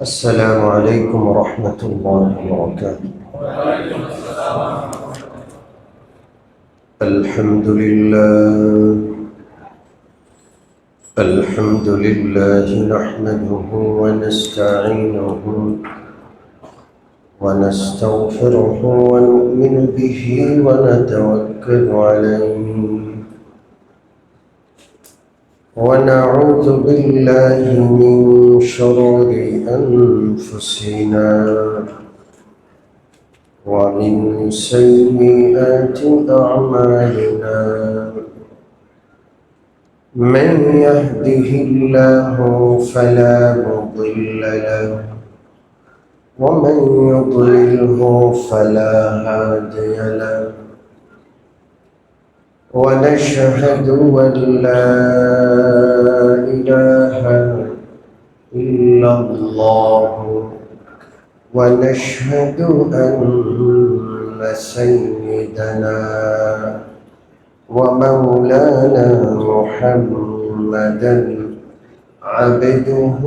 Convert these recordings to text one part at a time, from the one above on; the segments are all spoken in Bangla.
السلام عليكم ورحمة الله وبركاته. الحمد لله نحمده ونستعينه ونستغفره ونؤمن به ونتوكل عليه ونعوذ بالله من شرور أنفسنا ومن سيئات أعمالنا. من يهده الله فلا مضل له ومن يضلله فلا هادي له، ونشهد أن لا إله إلا الله، ونشهد أن سيدنا ومولانا محمدا عبده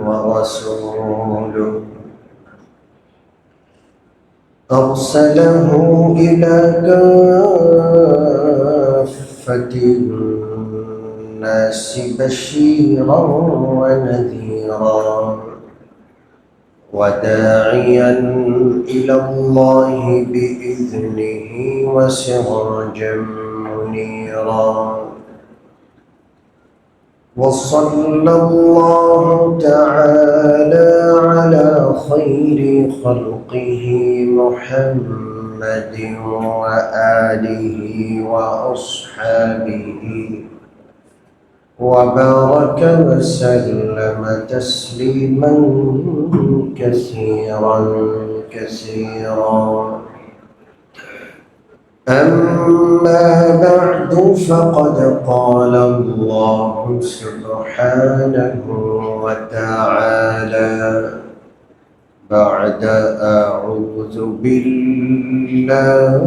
ورسوله، أرسله إلى كافة الناس بشيرا ونذيرا وداعيا إلى الله بإذنه وسراجا منيرا. وصلى الله تعالى على خير خلقه محمد وآله وأصحابه وبارك وسلم تسليما كثيرا كثيرا. أما بعد، فقد قال الله سبحانه وتعالى بعد أعوذ بالله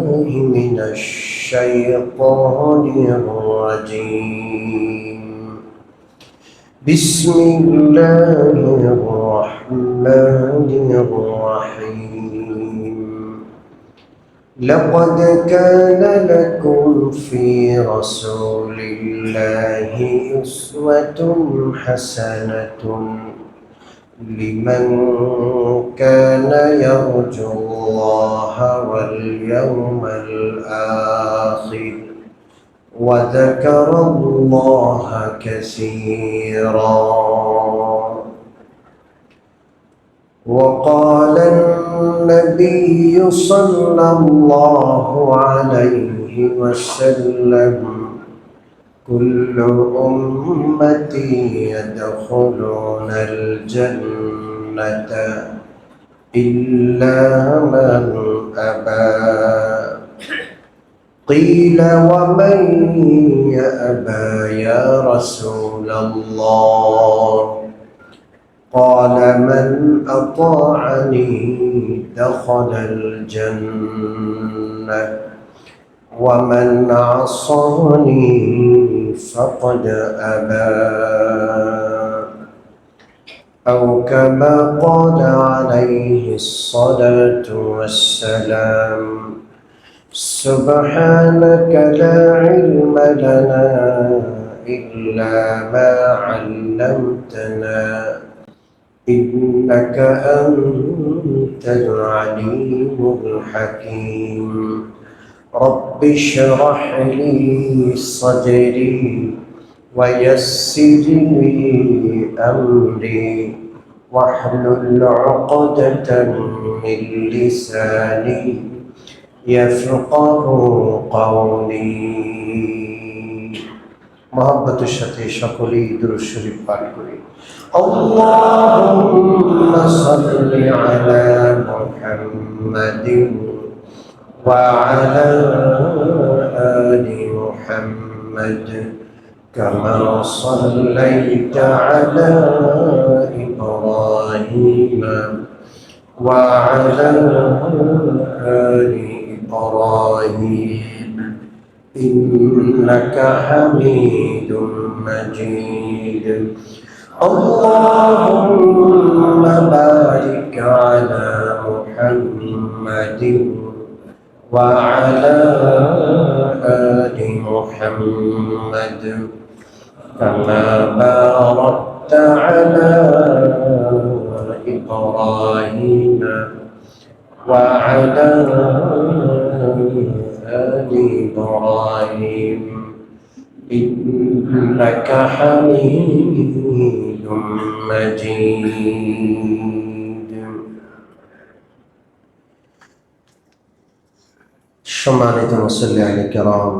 من الشيطان الرجيم. بسم الله الرحمن الرحيم. لقد كان لكم في رسول الله أسوة حسنة لمن كان يرجو الله واليوم الآخر وذكر الله كثيرا. وقال النبي صلى الله عليه وسلم: كل أمتي يدخلون الجنة إلا من أبى. قيل: ومن يأبى يا رسول الله؟ قال: من أطاعني دخل الجنة ومن عصاني فقد أبى. أو كما قال عليه الصلاة والسلام: سبحانك لا علم لنا إلا ما علمتنا إنك أنت العليم الحكيم. رب اشرح لي صدري ويسر لي أمري واحلل عقدة من لساني يفقه قولي. محبতের সাথে সকলেই দুরূদ শরীফ পাঠ করি। আল্লাহুম্মা সাল্লি আলা মুহাম্মাদিন وعلى آل محمد كما صليت على إبراهيم وعلى آل إبراهيم إنك حميد مجيد. اللهم بارك على محمد وعلى آل محمد كما باركت على إبراهيم وعلى آل إبراهيم إنك حميد مجيد। সম্মানিত মুসল্লিয়ানে কেরাম,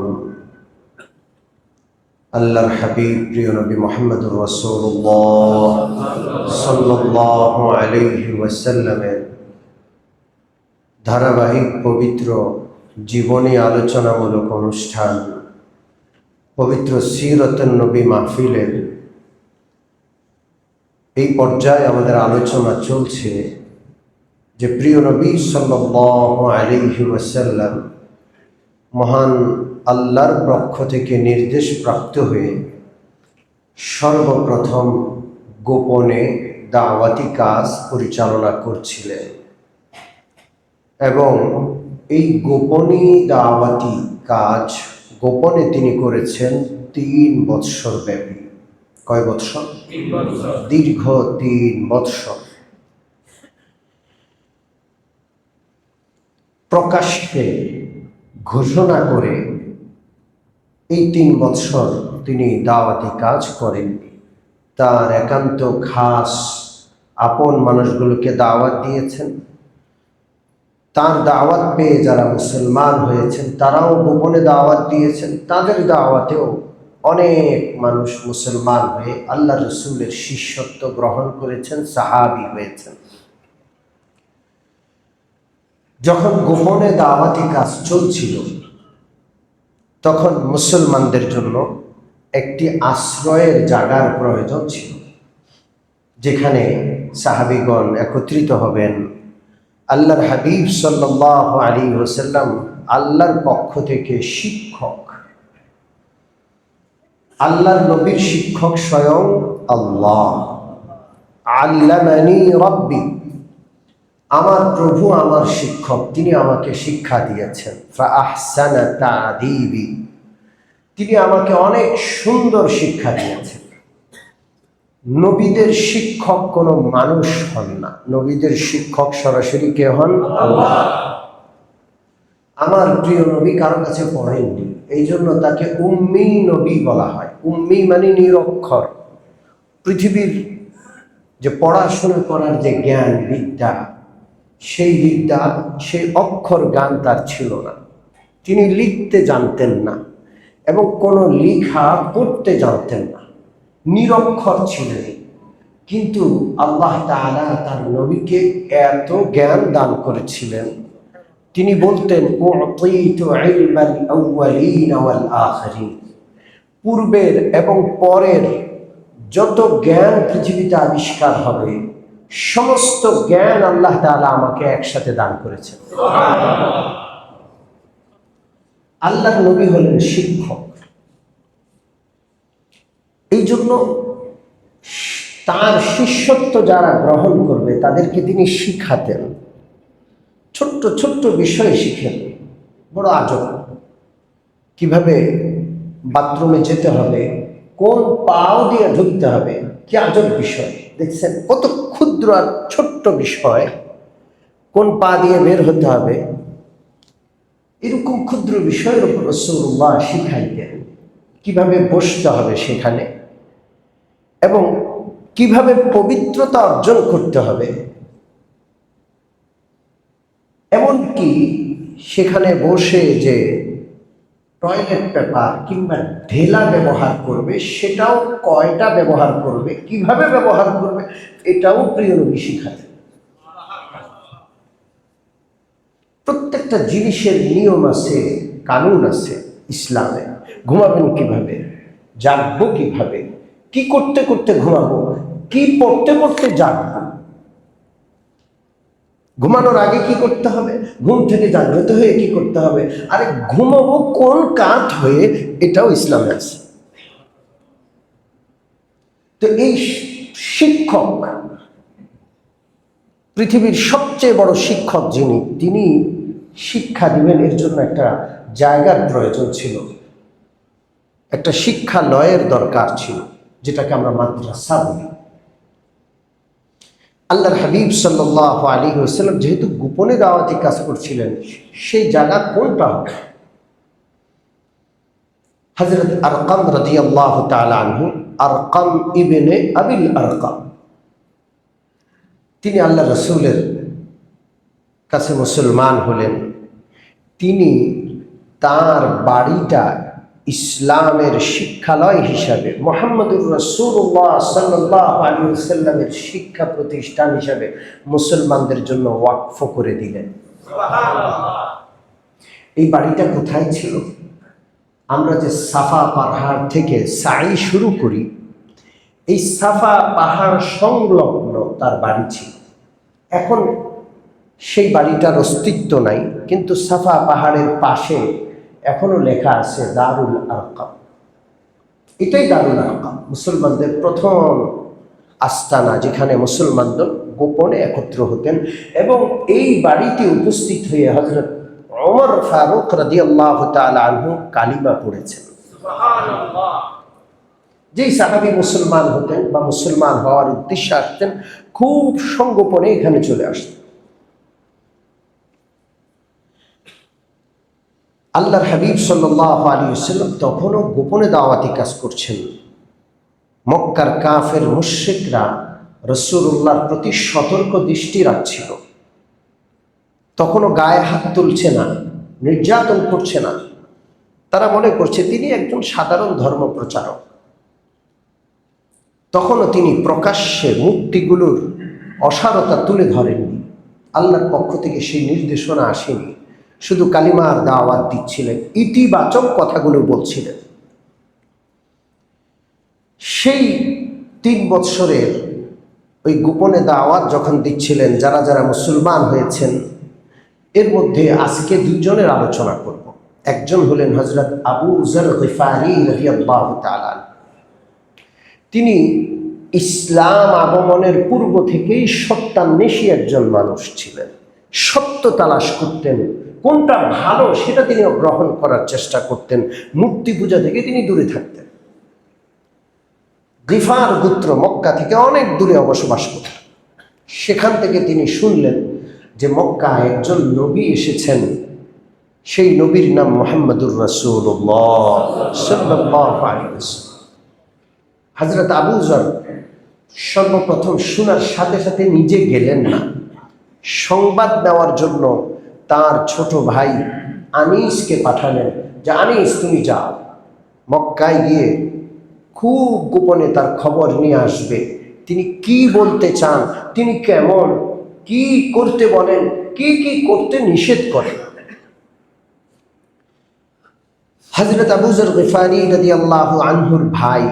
আল্লাহর হাবিব প্রিয় নবী মুহাম্মদুর রাসূলুল্লাহ সাল্লাল্লাহু আলাইহি ওয়াসাল্লামের ধারাবাহিক পবিত্র জীবনী আলোচনামূলক অনুষ্ঠান পবিত্র সিরাতুন নবী মাহফিলের এই পর্যায়ে আমাদের আলোচনা চলছে যে প্রিয় নবী সাল্লাল্লাহু আলাইহি ওয়াসাল্লাম মহান আল্লাহর পক্ষ থেকে নির্দেশ প্রাপ্ত হয়ে সর্বপ্রথম গোপনে দাওয়াতি কাজ পরিচালনা করছিলেন এবং এই গোপনী দাওয়াতি কাজ গোপনে তিনি করেছেন 3 বৎসর ব্যাপী। কয় বৎসর? দীর্ঘ 3 বৎসর। প্রকাশ্যে ঘোষণা করে এই 3 বৎসর তিনি দাওয়াতি কাজ করেন। তার একান্ত খাস আপন মানুষগুলোকে দাওয়াত দিয়েছেন। তার দাওয়াত পেয়ে যারা মুসলমান হয়েছেন তারাও গোপনে দাওয়াত দিয়েছেন। তাদের দাওয়াতেও অনেক মানুষ মুসলমান হয়ে আল্লাহ রসুলের শিষ্যত্ব গ্রহণ করেছেন, সাহাবী হয়েছেন। যখন গোপনে দাওয়াতি কাজ চলছিল তখন মুসলমানদের জন্য একটি আশ্রয়ের জায়গার প্রয়োজন ছিল, যেখানে সাহাবীগণ একত্রিত হবেন। আল্লাহর হাবিব সাল্লাল্লাহু আলাইহি ওয়াসাল্লাম আল্লাহর পক্ষ থেকে শিক্ষক, আল্লাহর নবীর শিক্ষক স্বয়ং আল্লাহ। আল্লামানি রাব্বি, আমার প্রভু আমার শিক্ষক, তিনি আমাকে শিক্ষা দিয়েছেন। ফাআহসানা তা'দীবি, তিনি আমাকে অনেক সুন্দর শিক্ষা দিয়েছেন। নবীদের শিক্ষক কোনো মানুষ হন না, নবীদের শিক্ষক সরাসরি কে হন? আল্লাহ। আমার প্রিয় নবী কারো কাছে পড়েননি, এই জন্য তাকে উম্মি নবী বলা হয়। উম্মি মানে নিরক্ষর। পৃথিবীর যে পড়াশোনা করার যে জ্ঞান বিদ্যা, সেই বিদ্যা, সেই অক্ষর জ্ঞান তার ছিল না। তিনি লিখতে জানতেন না এবং কোনো লেখা পড়তে জানতেন না, নিরক্ষর ছিলেন। কিন্তু আল্লাহ তাআলা তার নবীকে এত জ্ঞান দান করেছিলেন, তিনি বলতেন উ'তিতু ইলমাল আউয়ালিন ওয়াল আখিরিন, পূর্বের এবং পরের যত জ্ঞান পৃথিবীতে আবিষ্কার হবে সমস্ত জ্ঞান আল্লাহ তাআলা আমাকে একসাথে দান করেছেন। আল্লাহর নবী হলেন শিক্ষক। এই জন্য তার শিষ্যত্ব যারা গ্রহণ করবে তাদেরকে তিনি শিখাতেন, ছোট্ট ছোট্ট বিষয় শিখেন। বড় আজব, কিভাবে বাথরুমে যেতে হবে, কোন পাও দিয়ে ঢুকতে হবে, কি আজব বিষয় দেখছেন। কত ক্ষুদ্র আর ছোট্ট বিষয়, কোন পা দিয়ে বের হতে হবে, এরকম ক্ষুদ্র বিষয়ের উপর রাসূলুল্লাহ শিখাইতেন। কিভাবে বসতে হবে সেখানে, এবং কিভাবে পবিত্রতা অর্জন করতে হবে। এমনকি সেখানে বসে যে টয়লেট পেপার কিংবা ঢেলা ব্যবহার করবে সেটাও কয়টা ব্যবহার করবে, কিভাবে ব্যবহার করবে, এটাও প্রিয় নবী শিখাতেন। প্রত্যেকটা জিনিসের নিয়ম আছে, কানুন আছে ইসলামে। ঘুমাবেন কিভাবে, জাগবো কিভাবে, কি করতে করতে ঘুমাবো, কি পড়তে পড়তে জাগবো, ঘুমানোর আগে কি করতে হবে, ঘুম থেকে জাগ্রত হয়ে কি করতে হবে, আরে ঘুমাবো কোন কাঠ হয়ে, এটাও ইসলামে আছে। তো এই শিক্ষক, পৃথিবীর সবচেয়ে বড় শিক্ষক যিনি, তিনি শিক্ষা দিবেন, এর জন্য একটা জায়গার প্রয়োজন ছিল, একটা শিক্ষালয়ের দরকার ছিল, যেটাকে আমরা মাদ্রাসা বলি। আল্লাহর হাবিব সাল্লাল্লাহু আলাইহি ওয়াসাল্লাম যেহেতু গোপনে দাওয়াতি কাজ করছিলেন, সেই জায়গা কোনটা হবে? হযরত আরকাম রাদিয়াল্লাহু তাআলা আনহু, আরকাম ইবনে আবিল আরকাম, তিনি আল্লাহ রাসূলের কাছে মুসলমান হলেন। তিনি তার বাড়িটা ইসলামের শিক্ষালয় হিসাবে, মুহাম্মদুর রাসূলুল্লাহ সাল্লাল্লাহু আলাইহি ওয়াসাল্লামের শিক্ষা প্রতিষ্ঠান হিসাবে মুসলমানদের জন্য ওয়াকফ করে দিলেন। সুবহানাল্লাহ। এই বাড়িটা কোথায় ছিল? আমরা যে সাফা পাহাড় থেকে সাই শুরু করি, এই সাফা পাহাড় সংলগ্ন তার বাড়ি ছিল। এখন সেই বাড়িটার অস্তিত্ব নাই, কিন্তু সাফা পাহাড়ের পাশে এখনো লেখা আছে দারুল আরকাম। এটাই দারুল আরকাম, মুসলমানদের প্রথম আস্তানা, যেখানে মুসলমানদের গোপনে একত্র হতেন। এবং এই বাড়িতে উপস্থিত হয়ে হযরত ওমর ফারুক রাদিয়াল্লাহু তাআলা আনহু কালিমা পড়েছেন। সুবহানাল্লাহ। যেই সাহাবী মুসলমান হতেন বা মুসলমান হওয়ার উদ্দেশ্যে আসতেন, খুব সংগোপনে এখানে চলে আসতেন। আল্লাহর হাবিব সাল্লাল্লাহু আলাইহি ওয়াসাল্লাম তখনও গোপনে দাওয়াতি কাজ করছেন। মক্কার কাফের মুশরিকরা রাসূলুল্লাহর প্রতি সতর্ক দৃষ্টি রাখছিল। তখনও গায়ে হাত তুলছে না, নির্যাতন করছে না। তারা মনে করছে তিনি একজন সাধারণ ধর্ম প্রচারক। তখনও তিনি প্রকাশ্যে মূর্তিগুলোর অসারতা তুলে ধরেননি। আল্লাহর পক্ষ থেকে সেই নির্দেশনা আসেনি, শুধু কালিমার দাওয়াত দিচ্ছিলেন, ইতিবাচক কথাগুলো বলছিলেন। সেই 3 বৎসরের ওই গোপনে দাওয়াত যখন দিচ্ছিলেন, যারা যারা মুসলমান হয়েছেন, এর মধ্যে আজকে 2 জনের আলোচনা করব। একজন হলেন হযরত আবু যর গিফারি রাদিয়াল্লাহু তাআলা। তিনি ইসলাম আগমনের পূর্ব থেকেই সত্যান্বেষী একজন মানুষ ছিলেন। সত্য তালাশ করতেন, কোনটা ভালো সেটা তিনি গ্রহণ করার চেষ্টা করতেন। মূর্তি পূজা থেকে তিনি দূরে থাকতেন। গিফার গোত্র মক্কা থেকে অনেক দূরে বসবাস করতেন। সেখান থেকে তিনি শুনলেন যে মক্কায় একজন নবী এসেছেন। সেই নবীর নাম মুহাম্মদুর রাসূলুল্লাহ সাল্লাল্লাহু আলাইহি ওয়াসাল্লাম। হযরত আবু যর সর্বপ্রথম শোনার সাথে সাথে নিজে গেলেন না, সংবাদ দেওয়ার জন্য তার ছোট ভাই আনিসকে পাঠালেন যে আনিস তুমি যাও, মক্কায় গিয়ে খুব গোপনে তার খবর নিয়ে আসবে। তিনি কি বলতে চান, তিনি কেমন, কি করতে বলেন, কি কি করতে নিষেধ করেন। হযরত আবু যর গিফারি রাদিয়াল্লাহু আনহুর ভাই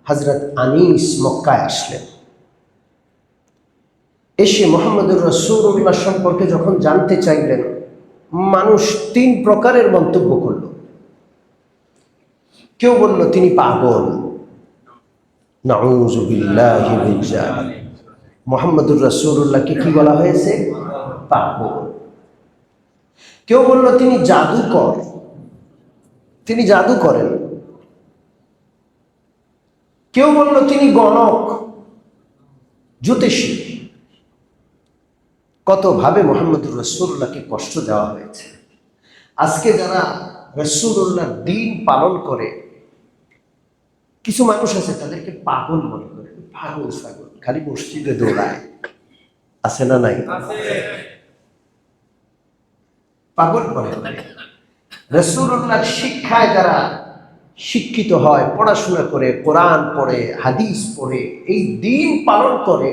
হযরত আনিস মক্কায় আসলেন। এসে মুহাম্মদুর রাসূলুল্লাহ সম্পর্কে যখন জানতে চাইলেন, মানুষ 3 প্রকারের মন্তব্য করল। কেউ বলল তিনি পাগল, নাউযু বিল্লাহি মিন যালিক। মুহাম্মদুর রাসূলুল্লাহকে কি বলা হয়েছে? পাগল। কেউ বলল তিনি জাদুকর, তিনি জাদু করেন। কেউ বলল তিনি গণক, জ্যোতিষী। কতভাবে মুহাম্মদুর রাসূলুল্লাহকে কষ্ট দেওয়া হয়েছে। আজকে যারা রাসূলুল্লাহর দ্বীন পালন করে, কিছু মানুষ আছে তাদেরকে পাগল মনে করে। পাগল ছাগল, খালি মসজিদে দৌড়ায়, আছে না নাই? পাগল মনে করে। রাসূলুল্লাহর শিক্ষায় যারা শিক্ষিত হয়, পড়াশোনা করে, কোরআন পড়ে, হাদিস পড়ে, এই দ্বীন পালন করে,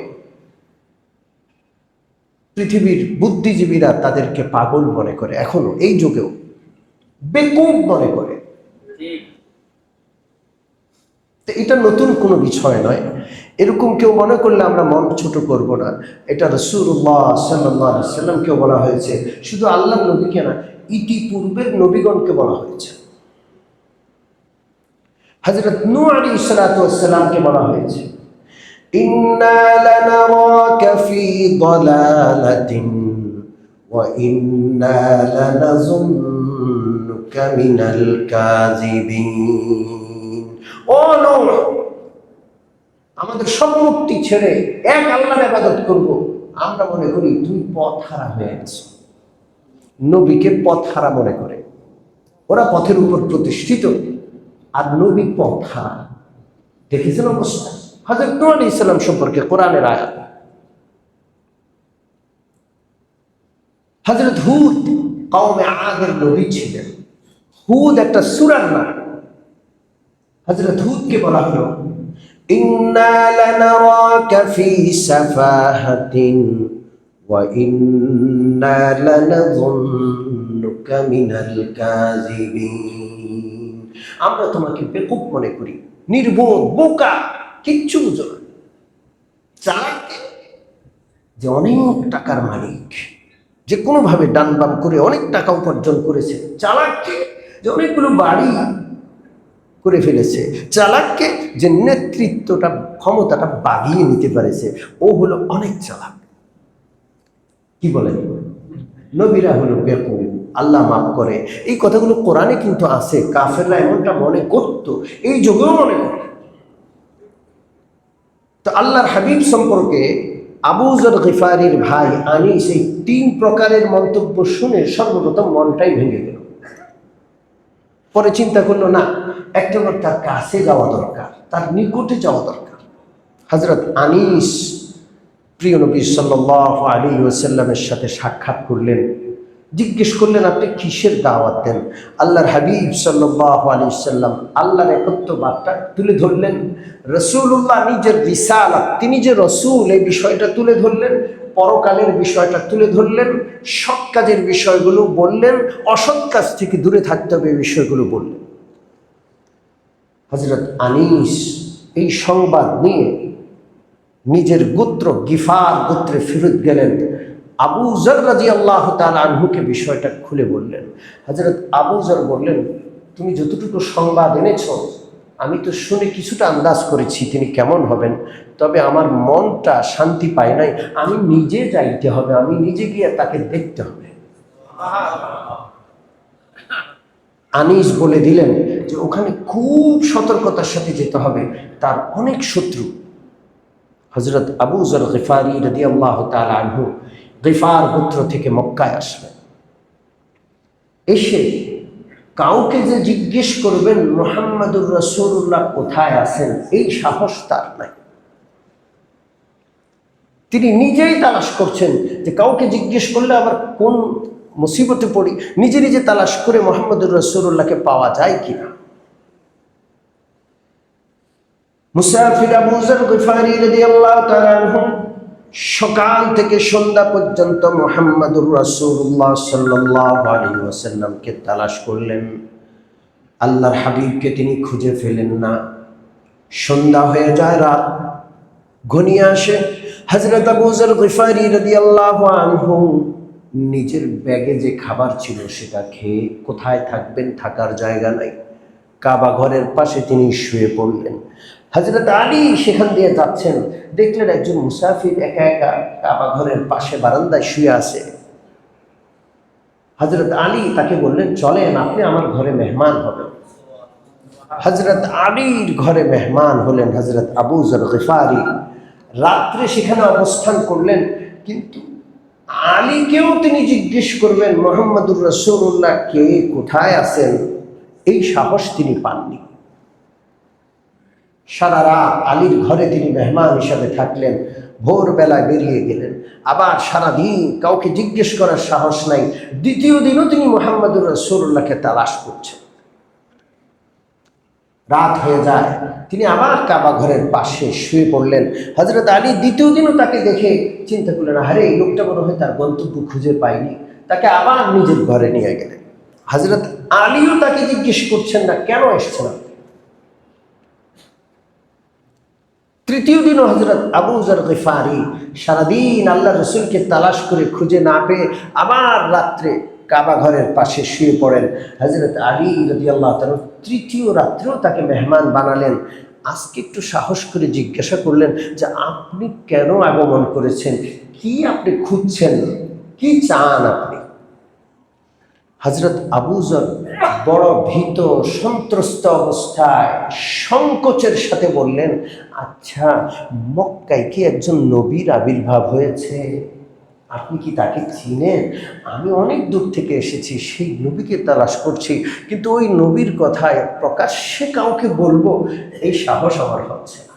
পৃথিবীর বুদ্ধিজীবীরা তাদেরকে পাগল মনে করে। এখনো এই যুগেও বেকুব মনে করে। তো এটা নতুন কোনো বিষয় নয়। এরকম কেউ মনে করলে আমরা মন ছোট করব না। এটা রাসূলুল্লাহ সাল্লাল্লাহু আলাইহি ওয়াসাল্লামকে বলা হয়েছে, শুধু আল্লাহর নবীকে না, ইতিপূর্বের নবীগণকে বলা হয়েছে। হযরত নূহ আলাইহিস সালাতু ওয়াস সালামকে বলা হয়েছে, ইন্না লানারাকা ফি দালালাতিন ওয়া ইন্না লানাযুন্নুকা মিনাল কাযিবিন। ও নূহ, আমাদের সব মুক্তি ছেড়ে এক আল্লাহর ইবাদত করব, আমরা মনে করি তুই পথ হারা হয়ে গেছো। নবীকে পথ হারা মনে করে, ওরা পথের উপর প্রতিষ্ঠিত, আর নবী পথ হারা। দেখেছেন অবস্থা হযরত নূহ আলাইহিস সালাম সম্পর্কে কোরআনের আয়াত। হযরত হুদ কওমে আদের নবী ছিলেন। হুদ একটা সূরার নাম। হযরত হুদকে বলা হলো ইন্না লানারাকা ফি সাফাহাতিন ওয়া ইন্না লানাযুন্নুকা মিনাল কাযিবিন। আমরা তোমাকে বেকুব মনে করি, নির্বোধ, বোকা, কিচ্ছু বুঝো না। চালাক যে অনেক টাকার মালিক, যে কোনোভাবে ডান বাম করে অনেক টাকা উপার্জন করেছে। চালাককে যে অনেকগুলো বাড়ি করে ফেলেছে। চালাককে যে নেতৃত্বটা, ক্ষমতাটা বাগিয়ে নিতে পারেছে, ও হলো অনেক চালাক। কি বলেন? নবীরা হলো বেকুব, আল্লাহ মাফ করে। এই কথাগুলো কোরআনে কিন্তু আছে। কাফেররা এমনটা মনে করতো, এই যুগেও মনে করে। তো আল্লাহর হাবিব সম্পর্কে আবু যর গিফারির ভাই আনিস এই 3 প্রকারের মন্তব্য শুনে সর্বপ্রথম মনটাই ভেঙে গেল। পরে চিন্তা করলো, না, একটা বার তার কাছে যাওয়া দরকার, তার নিকটে যাওয়া দরকার। হযরত আনিস প্রিয় নবী সাল্লাল্লাহু আলাইহি ওয়াসাল্লামের সাথে সাক্ষাৎ করলেন। জিজ্ঞেস করলেন, আপনি কিসের দাওয়াত দেন? আল্লাহর হাবিব সাল্লাল্লাহু আলাইহি ওয়াসাল্লাম আল্লাহর একত্ব বার্তা তুলে ধরলেন। রাসূলুল্লাহ নিজের রিসালাত, তিনি যে রাসূল, এই বিষয়টা তুলে ধরলেন। পরকালের বিষয়টা তুলে ধরলেন। সৎ কাজের বিষয়গুলো বললেন, অসৎ কাজ থেকে দূরে থাকতে হবে এই বিষয়গুলো বললেন। হযরত আনিস এই সংবাদ নিয়ে নিজের গোত্র গিফার গোত্রে ফেরত গেলেন। আবু যর রাদিয়াল্লাহু তাআলা আনহুকে বিষয়টা খুলে বললেন। হযরত আবু যর বললেন, তুমি যতটুকু সংবাদ এনেছো আমি তো শুনে কিছুটা আন্দাজ করেছি তিনি কেমন হবেন, তবে আমার মনটা শান্তি পায় নাই। আমি নিজে যাইতে হবে, আমি নিজে গিয়ে তাকে দেখতে হবে। আনিস বলে দিলেন যে ওখানে খুব সতর্কতার সাথে যেতে হবে, তার অনেক শত্রু। হযরত আবু যর গিফারি রাদিয়াল্লাহু তাআলা আনহু গিফার গোত্র থেকে মক্কায় আসলেন। এসে কাউকে যে জিজ্ঞেস করবেন মুহাম্মাদুর রাসূলুল্লাহ কোথায় আছেন, এই সাহস তার নাই। তিনি নিজেই তালাশ করছেন যে কাউকে জিজ্ঞেস করলে আবার কোন মুসিবতে পড়ি, নিজে নিজে তালাশ করে মুহাম্মাদুর রাসূলুল্লাহকে পাওয়া যায় কিনা। মুসাফির আবু যর গিফারি রাদিয়াল্লাহু তাআলা আনহু সকাল থেকে সন্ধ্যা পর্যন্ত মুহাম্মাদুর রাসূলুল্লাহ সাল্লাল্লাহু আলাইহি ওয়াসাল্লামকে তালাশ করলেন। আল্লাহর হাবিবকে তিনি খুঁজে ফেলেন না। সন্ধ্যা হয়ে যায়, রাত ঘনিয়ে আসে। হযরত আবু যর গিফারি রাদিয়াল্লাহু আনহু নিজের ব্যাগে যে খাবার ছিল সেটা খেয়ে কোথায় থাকবেন, থাকার জায়গা নাই। কাবা ঘরের পাশে তিনি শুয়ে পড়লেন। হযরত আলী সেখান দিয়ে যাচ্ছেন, দেখলেন একজন মুসাফির একা একা কাবা ঘরের পাশে বারান্দায় শুয়ে আছে। হযরত আলী তাকে বললেন, চলেন, আপনি আমার ঘরে মেহমান হবেন। হযরত আলীর ঘরে মেহমান হলেন হযরত আবু যর গিফারি। রাত্রে সেখানে অবস্থান করলেন, কিন্তু আলীকেও তিনি জিজ্ঞেস করবেন মুহাম্মাদুর রাসূলুল্লাহ কে, কোথায় আছেন, এই সাহস তিনি পাননি। সারা রাত আলীর ঘরে তিনি মেহমান হিসাবে থাকলেন। ভোরবেলায় বেরিয়ে গেলেন। আবার সারাদিন কাউকে জিজ্ঞেস করার সাহস নাই। দ্বিতীয় দিনও তিনি মুহাম্মাদুর রাসূলুল্লাহকে তালাশ করছেন। রাত হয়ে যায়, তিনি আবার কাবা ঘরের পাশে শুয়ে পড়লেন। হযরত আলী দ্বিতীয় দিনও তাকে দেখে চিন্তা করলেন, আরে এই লোকটা মনে হয় তার গন্তব্য খুঁজে পায়নি। তাকে আবার নিজের ঘরে নিয়ে গেলেন। হযরত আলীও তাকে জিজ্ঞেস করছেন না, কেন এসছেন আপনি? তৃতীয় দিনও হযরত আবু যর গিফারি সারাদিন আল্লাহ রসুলকে তালাশ করে খুঁজে না পেয়ে আবার রাত্রে কাবা ঘরের পাশে শুয়ে পড়েন। হযরত আলী রাদিয়াল্লাহু তাআলা তৃতীয় রাত্রেও তাকে মেহমান বানালেন। আজকে একটু সাহস করে জিজ্ঞাসা করলেন যে আপনি কেন আগমন করেছেন, কি আপনি খুঁজছেন, কি চান আপনি? হযরত আবু যর বড় ভীত সন্ত্রস্ত অবস্থায় সংকোচের সাথে বললেন, আচ্ছা, মক্কায় কি একজন নবীর আবির্ভাব হয়েছে? আপনি কি তাকে চিনেন? আমি অনেক দূর থেকে এসেছি, সেই নবীকে তালাশ করছি, কিন্তু ওই নবীর কথায় প্রকাশ্যে কাউকে বলবো এই সাহস আমার হচ্ছে না।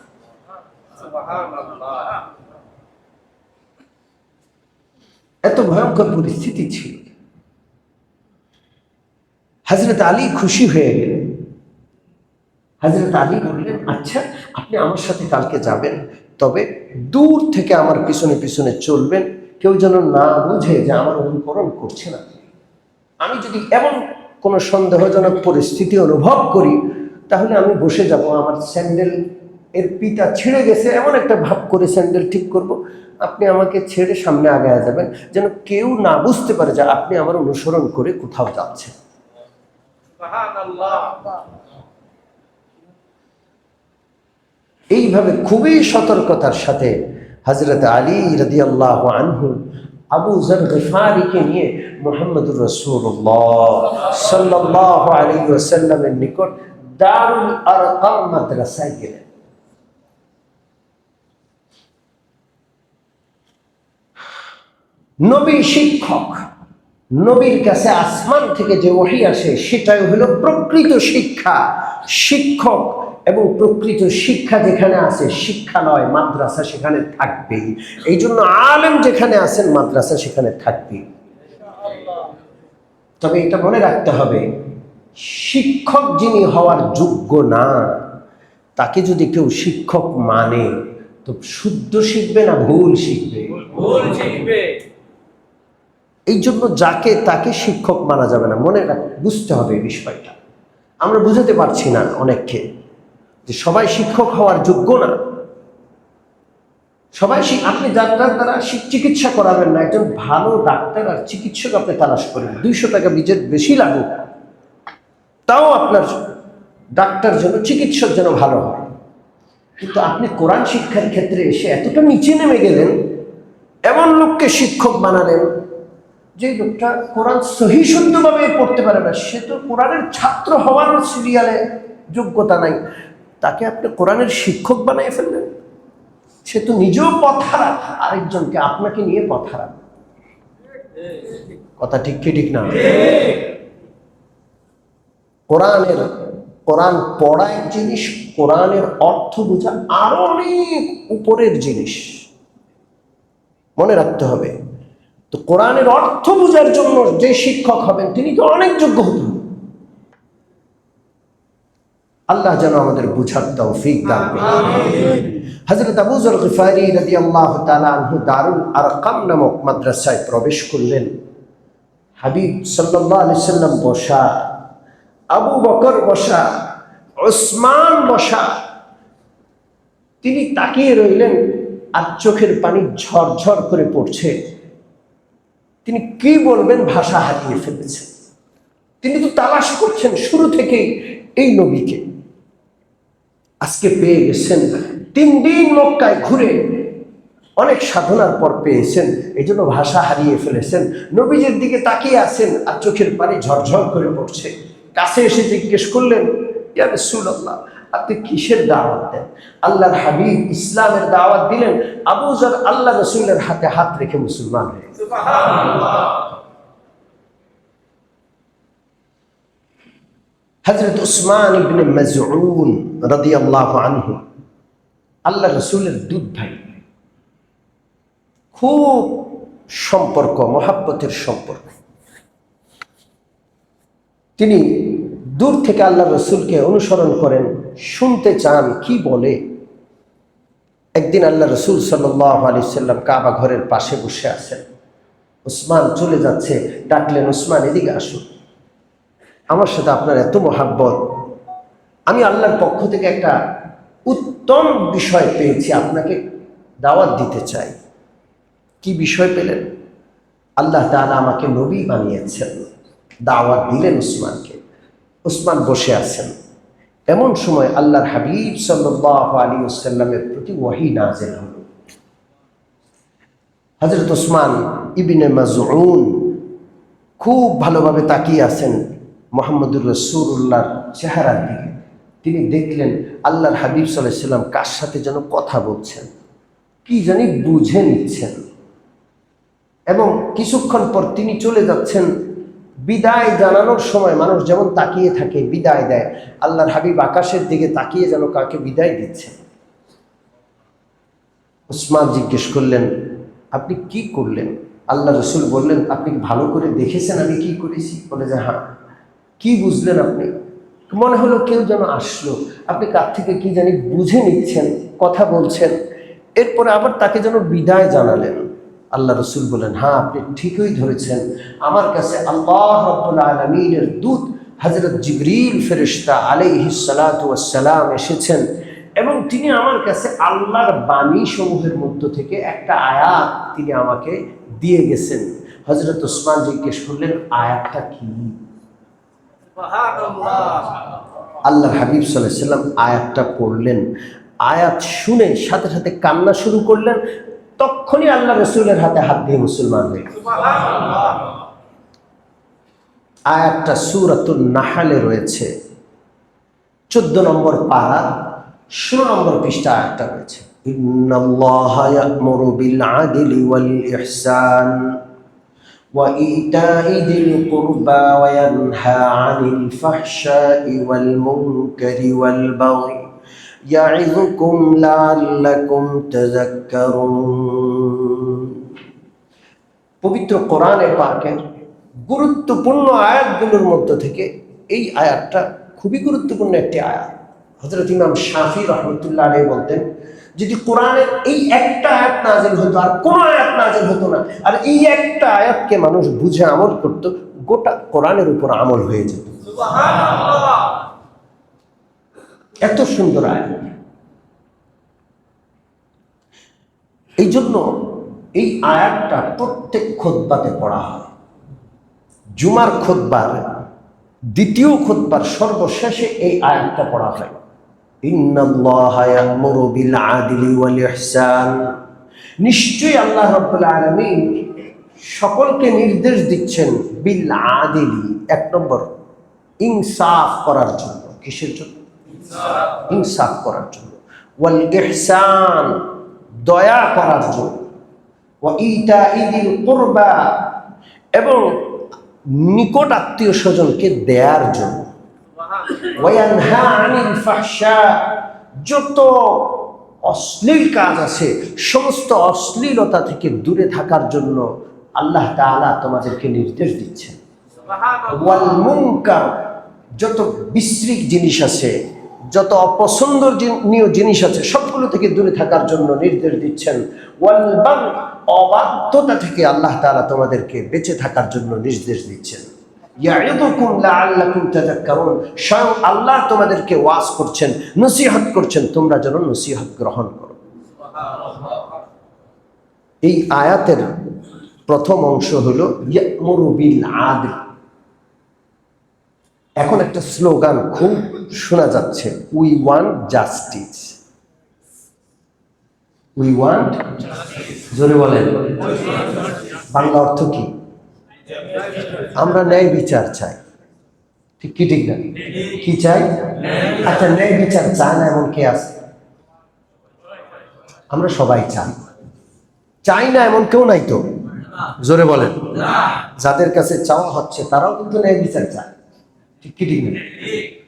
এত ভয়ঙ্কর পরিস্থিতি ছিল। হযরত আলী খুশি হয়ে গেলেন। হযরত আলী বললেন, আচ্ছা, আপনি আমার সাথে কালকে যাবেন, তবে দূর থেকে আমার পিছনে পিছনে চলবেন, কেউ যেন না বুঝে যে আমার অনুকরণ করছে না। আমি যদি এমন কোনো সন্দেহজনক পরিস্থিতি অনুভব করি, তাহলে আমি বসে যাব, আমার স্যান্ডেল এর পিতা ছিঁড়ে গেছে এমন একটা ভাব করে স্যান্ডেল ঠিক করব, আপনি আমাকে ছেড়ে সামনে আগায় যাবেন, যেন কেউ না বুঝতে পারে যে আপনি আমার অনুসরণ করে কোথাও যাচ্ছেন। এইভাবে খুবই সতর্কতার সাথে হযরত আলী রাদিয়াল্লাহু আনহু আবু যর গিফারিকে নিয়ে মুহাম্মদুর রাসূলুল্লাহ সাল্লাল্লাহু আলাইহি ওয়াসাল্লামের নিকট দারুল আরকাম মাদ্রাসায় গেলেন। নবী শিক্ষক, নবীর কাছে আসমান থেকে যে ওহী আসে সেটাই হলো প্রকৃত শিক্ষা। শিক্ষক এবং প্রকৃত শিক্ষা যেখানে আছে, শিক্ষালয় মাদ্রাসা সেখানে থাকবেই। এই জন্য আলেম যেখানে আছেন, মাদ্রাসা সেখানে থাকবেই। তবে এটা মনে রাখতে হবে, শিক্ষক যিনি হওয়ার যোগ্য না, তাকে যদি কেউ শিক্ষক মানে, তো শুদ্ধ শিখবে না ভুল শিখবে? ভুল শিখবে। এই জন্য যাকে তাকে শিক্ষক মানা যাবে না। মনে বুঝতে হবে এই বিষয়টা। আমরা বুঝাতে পারছি না অনেককে যে সবাই শিক্ষক হওয়ার যোগ্য না। সবাই আপনি ডাক্তার দ্বারা চিকিৎসা করাবেন না, একজন ভালো ডাক্তার আর চিকিৎসক আপনি তালাশ করেন, 200 টাকা বিজের বেশি লাগুক, তাও আপনার ডাক্তার যেন, চিকিৎসক যেন ভালো হয়। কিন্তু আপনি কোরআন শিক্ষার ক্ষেত্রে এসে এতটা নিচে নেমে গেলেন, এমন লোককে শিক্ষক বানালেন যে লোকটা কোরআন সহি শুদ্ধভাবে পড়তে পারে না, সে তো কোরআনের ছাত্র হওয়ার সিরিয়ালে যোগ্যতা নাই, তাকে আপনি কোরআনের শিক্ষক বানিয়ে ফেললেন। সে তো নিজেও পথ হারা, আরেকজনকে আপনাকে নিয়ে পথ হারা। কথা ঠিক কি ঠিক না? কোরআন পড়া এক জিনিস, কোরআনের অর্থ বোঝা আরো অনেক উপরের জিনিস, মনে রাখতে হবে। তো কোরআনের অর্থ বোঝার জন্য যে শিক্ষক হবেন তিনি তো অনেক যোগ্য হতেন। আল্লাহ যেন আমাদের বুঝার তৌফিক দান করেন। হযরত আবু যর গিফারি রাদিয়াল্লাহু তাআলা আনহু দারুল আরকাম নামক মাদ্রাসায় প্রবেশ করলেন। হাবিব সাল্লাল্লাহু আলাইহি সাল্লাম বসা, আবু বকর বসা, উসমান বসা। তিনি তাকিয়ে রইলেন আর চোখের পানি ঝরঝর করে পড়ছে। তিনি কি বলবেন ভাষা হারিয়ে ফেলেছেন। তিনি তো তালাশ করছেন শুরু থেকেই এই নবীকে, আজকে পেয়ে গেছেন। 3 দিন মক্কায় ঘুরে অনেক সাধনার পর পেয়েছেন, এই জন্য ভাষা হারিয়ে ফেলেছেন। নবীজির দিকে তাকিয়ে আছেন আর চোখের পানি ঝরঝর করে পড়ছে। কাছে এসে জিজ্ঞেস করলেন, ইয়া রাসূলুল্লাহ, আপনি কিসের দাওয়াত দেন? আল্লাহর হাবিব ইসলামের দাওয়াত দিলেন। আবু যর আল্লাহ রাসূলের হাতে হাত রেখে মুসলমান হয়ে গেলেন। সুবহানাল্লাহ। হযরত উসমান ইবনে মাযউন রাদিয়াল্লাহু আনহু আল্লাহ রাসূলের দুধ ভাই, খুব সম্পর্ক, মহাব্বতের সম্পর্ক। তিনি দূর থেকে আল্লাহ রসুলকে অনুসরণ করেন, শুনতে চান কি বলে। একদিন আল্লাহ রসুল সাল্লাল্লাহু আলাইহি সাল্লাম কাবা ঘরের পাশে বসে আছেন। উসমান চলে যাচ্ছে, ডাকলেন, উসমান এদিকে আসুন, আমার সাথে আপনার এত মহাব্বত, আমি আল্লাহর পক্ষ থেকে একটা উত্তম বিষয় পেয়েছি, আপনাকে দাওয়াত দিতে চাই। কি বিষয় পেলেন? আল্লাহ তাআলা আমাকে নবী বানিয়েছেন। দাওয়াত দিলেন উসমানকে। উসমান বসে আছেন, এমন সময় আল্লাহর হাবিব সাল্লাল্লাহু আলাইহি ওয়াসাল্লামের প্রতি ওহী নাযিল হলো। হযরত ওসমান ইবনে মাযউন খুব ভালোভাবে তাকিয়ে আছেন মুহাম্মদুর রাসূলুল্লাহর চেহারার দিকে। তিনি দেখলেন আল্লাহর হাবিব সাল্লাল্লাহু আলাইহি ওয়াসাল্লাম কার সাথে যেন কথা বলছেন, কি জানি বুঝে নিচ্ছেন, এবং কিছুক্ষণ পর তিনি চলে যাচ্ছেন। বিদায় জানানোর সময় মানুষ যেমন তাকিয়ে থাকে বিদায় দেয়, আল্লাহর হাবিব আকাশের দিকে তাকিয়ে যেন কাকে বিদায় দিচ্ছেন। ওসমান জিজ্ঞেস করলেন, আপনি কি করলেন? আল্লাহ রসুল বললেন, আপনি ভালো করে দেখেছেন আমি কি করেছি? বলে যে হ্যাঁ। কি বুঝলেন আপনি? মনে হলো কেউ যেন আসলো, আপনি কার থেকে কি জানি বুঝে নিচ্ছেন, কথা বলছেন। এরপরে আবার তাকে যেন বিদায় জানালেন। আল্লাহ রসুল বলেন, হ্যাঁ আপনি ঠিকই ধরেছেন, আমার কাছে আল্লাহ রাব্বুল আলামিনের দূত হযরত জিবরিল ফেরেশতা আলাইহিস সালাতু ওয়াস সালাম এসেছেন, এবং তিনি আমার কাছে আল্লাহর বাণী সমূহের মধ্য থেকে একটা আয়াত তিনি আমাকে দিয়ে গেছেন। হযরত ওসমান জিজ্ঞেস করলেন, আয়াতটা কি? আল্লাহর হাবিব সাল্লাল্লাহু আলাইহি সাল্লাম আয়াতটা পড়লেন। আয়াত শুনে সাথে সাথে কান্না শুরু করলেন। তখনই আল্লাহ রসুলের হাতে হাত দিয়ে মুসলমান হয়ে গেল। আয়াতটা সূরাতুন নাহলে রয়েছে, 14 নম্বর পারা 16 নম্বর পৃষ্ঠা আয়াতটা রয়েছে। ইন্নাল্লাহা ইয়া'মুরু বিল আদলি ওয়াল ইহসান ওয়া ইতাই যিল কুরবা ওয়া ইয়ানহা আনিল ফাহশাই ওয়াল মুনকারি ওয়াল বাগই ইয়া'iযুকুম লাআল্লাকুম তাযাক্কারুন। পবিত্র কোরআনে পাকের গুরুত্বপূর্ণ আয়াতগুলোর মধ্য থেকে এই আয়াতটা খুবই গুরুত্বপূর্ণ একটি আয়াত। হযরত ইমাম শাফি রাহমাতুল্লাহ আলাইহি বলতেন, যদি কোরআনের এই একটা আয়াত নাযিল হতো আর কোনো আয়াত নাযিল হতো না, আর এই একটা আয়াতকে মানুষ বুঝে আমল করত, গোটা কোরআনের উপর আমল হয়ে যেত। সুবহানাল্লাহ! এত সুন্দর আয়াত। এই জন্য এই আয়াতটা প্রত্যেক খুতবাতে পড়া হয়। জুমার খুতবার দ্বিতীয় খুতবার সর্বশেষে এই আয়াতটা পড়া হয়। ইন্নাল্লাহা ইয়া'মুরু বিল আদলি ওয়াল ইহসান, নিশ্চয়ই আল্লাহ রাব্বুল আলামিন সকলকে নির্দেশ দিচ্ছেন বিল আদলি, এক নম্বর ইনসাফ করার জন্য। কিসের জন্য? ইনসাফ করার জন্য। ওয়াল ইহসান, দয়া করার জন্য। ওয়া ইতাই যিল কুরবা, এবং নিকট আত্মীয় স্বজনকে দেয়ার জন্য। ওয়া ইয়ানহা আনিল ফাহশা, যত অশ্লীল কাজ আছে সমস্ত অশ্লীলতা থেকে দূরে থাকার জন্য আল্লাহ তাআলা তোমাদেরকে নির্দেশ দিচ্ছেন। ওয়াল মুনকার, যত বিশ্রী জিনিস আছে, যত অপছন্দনীয় জিনিস আছে সবগুলো থেকে দূরে থাকার জন্য নির্দেশ দিচ্ছেন। ওয়াল বাগ, অবাধ্যতা থেকে আল্লাহ তাআলা তোমাদেরকে বেঁচে থাকার জন্য নির্দেশ দিচ্ছেন। ইয়া'iযুকুম লাআল্লাকুম তাযাক্কারুন, স্বয়ং আল্লাহ তোমাদেরকে ওয়াজ করছেন, নসিহত করছেন, তোমরা যেন নসিহত গ্রহণ করো। এই আয়াতের প্রথম অংশ হলো ইয়া'মুরু বিল আদল। এখন একটা স্লোগান খুব শোনা যাচ্ছে, we want justice. We want, জোরে বলেন। বাংলা অর্থ কি? আমরা ন্যায় বিচার চাই। ঠিক কি ঠিক না? কি চাই? আচ্ছা, ন্যায় বিচার চায় না এমন কে আছে? আমরা সবাই চাই। চাই না এমন কেউ নাই তো? জোরে বলেন। যাদের কাছে চাওয়া হচ্ছে তারাও কিন্তু ন্যায় বিচার চায়। ঠিক কি ঠিক না?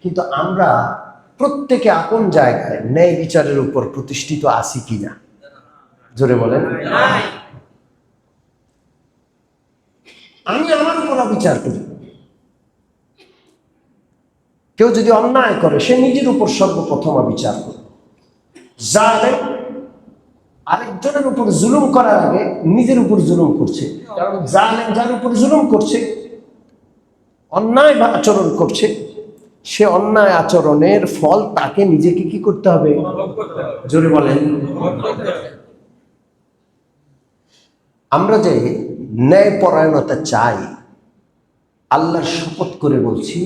কিন্তু আমরা প্রত্যেকে আপন জায়গায় ন্যায় বিচারের উপর প্রতিষ্ঠিত আছি কিনা? জোরে বলেন। আমি আমার উপর বিচার করি। কেউ যদি অন্যায় করে সে নিজের উপর সর্বপ্রথম বিচার করে। জালেম আরেকজনের উপর জুলুম করার আগে নিজের উপর জুলুম করছে, কারণ জালেম যার উপর জুলুম করছে, অন্যায় আচরণ করছে, সে অন্যায় আচরণের ফল তাকে নিজেকে কি করতে হবে? জোরে বলেন। আমরা যে ন্যায়পরায়ণতা চাই, আল্লাহর শপথ করে বলছি,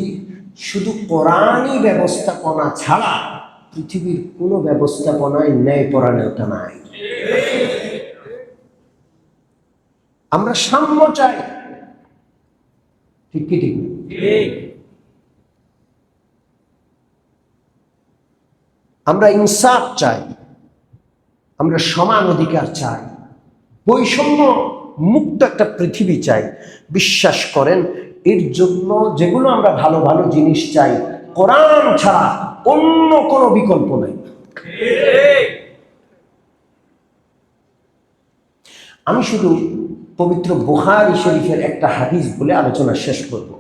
শুধু কোরআনই ব্যবস্থাপনা ছাড়া পৃথিবীর কোনো ব্যবস্থাপনায় ন্যায়পরায়ণতা নাই। আমরা সাম্য চাই, ঠিক কি ঠিক? আমরা ইনসাফ চাই, আমরা সমান অধিকার চাই, বৈষম্য মুক্ত একটা পৃথিবী চাই। বিশ্বাস করেন, এর জন্য যেগুলো আমরা ভালো ভালো জিনিস চাই, কোরআন ছাড়া অন্য কোনো বিকল্প নেই। আমি শুধু পবিত্র বুখারী শরীফের একটা হাদিস বলে আলোচনা শেষ করব।